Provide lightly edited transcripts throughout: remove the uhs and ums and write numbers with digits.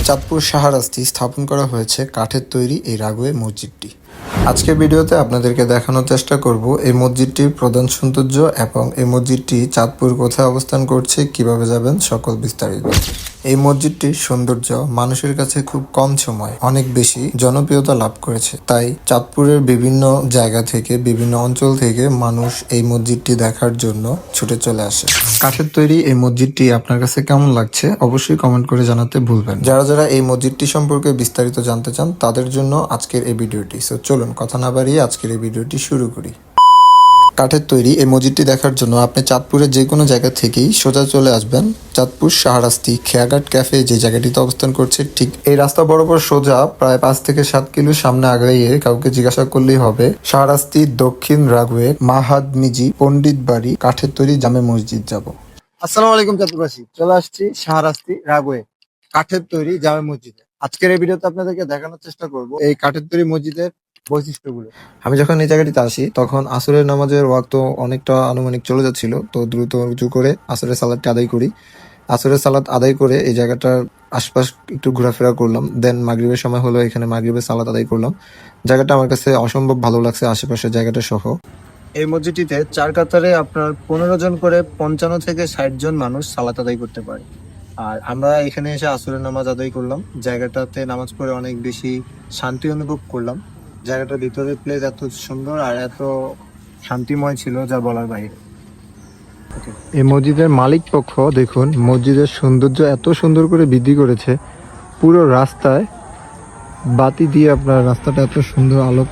চাঁদপুর শাহরাস্তি স্থাপন করা হয়েছে কাঠের তৈরি এই রাগওয়ে মসজিদটি। আজকের ভিডিওতে আপনাদেরকে দেখানোর চেষ্টা করব এই মসজিদটির প্রধান সৌন্দর্য এবং এই মসজিদটি চাঁদপুর কোথায় অবস্থান করছে, কিভাবে যাবেন, সকল বিস্তারিত। এই মসজিদটির সৌন্দর্য মানুষের কাছে খুব কম সময় অনেক বেশি জনপ্রিয়তা লাভ করেছে, তাই চাঁদপুরের বিভিন্ন জায়গা থেকে, বিভিন্ন অঞ্চল থেকে মানুষ এই মসজিদটি দেখার জন্য ছুটে চলে আসে। কাঠের তৈরি এই মসজিদটি আপনার কাছে কেমন লাগছে অবশ্যই কমেন্ট করে জানাতে ভুলবেন। যারা যারা এই মসজিদটি সম্পর্কে বিস্তারিত জানতে চান তাদের জন্য আজকের এই ভিডিওটি। সো চলুন কথা না বাড়িয়ে আজকের এই ভিডিওটি শুরু করি। কাঠের তৈরি এই মসজিদটি দেখার জন্য আপনি চাঁদপুরের যে কোনো জায়গা থেকেই সোজা চলে আসবেন চাঁদপুর শাহরাস্তি খেয়াঘাট ক্যাফে যে জায়গাটিতে অবস্থান করছে, ঠিক এই রাস্তা বরাবর সোজা প্রায় 5 থেকে 7 কিলো সামনে আগাইয়ে কাউকে জিজ্ঞাসা করলেই হবে শাহরাস্তি দক্ষিণ রাগওয়ে মাহাদ মিজি পণ্ডিত বাড়ি কাঠের তৈরি জামে মসজিদ যাব। আসসালামু আলাইকুম চাঁদপুরবাসী, চলে আসছি শাহরাস্তি রাগওয়ে কাঠের তৈরি জামে মসজিদে। আজকের এই ভিডিওতে আপনাদেরকে দেখানোর চেষ্টা করব এই কাঠের তৈরি মসজিদের বৈশিষ্ট্যগুলো। আমি যখন এই জায়গাটিতে আসি তখন আসরের নামাজের ওয়াক্ত অনেকটা আনুমানিক চলে যাচ্ছিল, তো দ্রুত রুজু করে আসরের সালাদটি আদায় করি। আসরের সালাদ আদায় করে এই জায়গাটার আশপাশ একটু ঘোরাফেরা করলাম, দেন মাগরিবের সময় হলো এখানে মাগরিবের সালাদ আদায় করলাম। জায়গাটা আমার কাছে অসম্ভব ভালো লাগছে, আশেপাশের জায়গাটা সহ। এই মসজিদটিতে 4 কাতারে আপনার 15 জন করে 55 থেকে 60 জন মানুষ সালাত আদায় করতে পারে। আর আমরা এখানে এসে আসরের নামাজ আদায় করলাম। জায়গাটাতে নামাজ পড়ে অনেক বেশি শান্তি অনুভব করলাম। জায়গাটার ভিতরে প্লেস এত সুন্দর আর এত শান্তিময় ছিল যা বলার বাইরে। এই মসজিদের মালিক পক্ষ দেখুন মসজিদের সৌন্দর্য এত সুন্দর করে বৃদ্ধি করেছে, পুরো রাস্তায় বাতি দিয়ে আপনার রাস্তাটা এত সুন্দর আলোক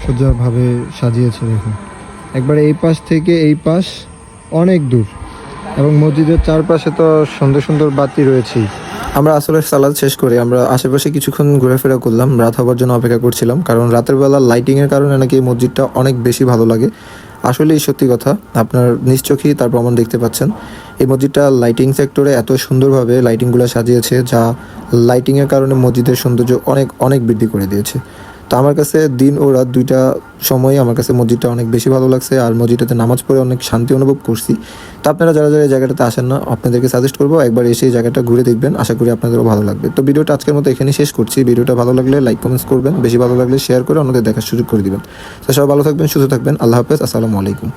সজ্জাভাবে সাজিয়েছে। দেখুন একবার এই পাশ থেকে এই পাশ অনেক দূর, এবং মসজিদের চারপাশে তো সুন্দর সুন্দর বাতি রয়েছেই। আমরা আসলে সালাদ শেষ করে আমরা আশেপাশে কিছুক্ষণ ঘোরাফেরা করলাম, রাত হবার জন্য অপেক্ষা করছিলাম, কারণ রাতের বেলা লাইটিংয়ের কারণে নাকি এই মসজিদটা অনেক বেশি ভালো লাগে। আসলেই সত্যি কথা, আপনার নিজ চোখেই তার প্রমাণ দেখতে পাচ্ছেন। এই মসজিদটা লাইটিং সেক্টরে এত সুন্দরভাবে লাইটিংগুলো সাজিয়েছে, যা লাইটিংয়ের কারণে মসজিদের সৌন্দর্য অনেক অনেক বৃদ্ধি করে দিয়েছে। তো আমার কাছে দিন ও রাত দুইটা সময় আমার কাছে মসজিদটা অনেক বেশি ভালো লাগছে, আর মসজিদটাতে নামাজ পড়ে অনেক শান্তি অনুভব করছি। তো আপনারা যারা যারা এই জায়গাটাতে আসেন না, আপনাদেরকে সাজেস্ট করবো একবার এসে এই জায়গাটা ঘুরে দেখবেন, আশা করি আপনাদেরও ভালো লাগবে। তো ভিডিওটা আজকের মতো এখানেই শেষ করছি। ভিডিওটা ভালো লাগলে লাইক কমেন্টস করবেন, বেশি ভালো লাগলে শেয়ার করে অন্যদের দেখার সুযোগ করে দিবেন। তো সবাই ভালো থাকবেন, সুস্থ থাকবেন। আল্লাহ হাফেজ, আসসালামু আলাইকুম।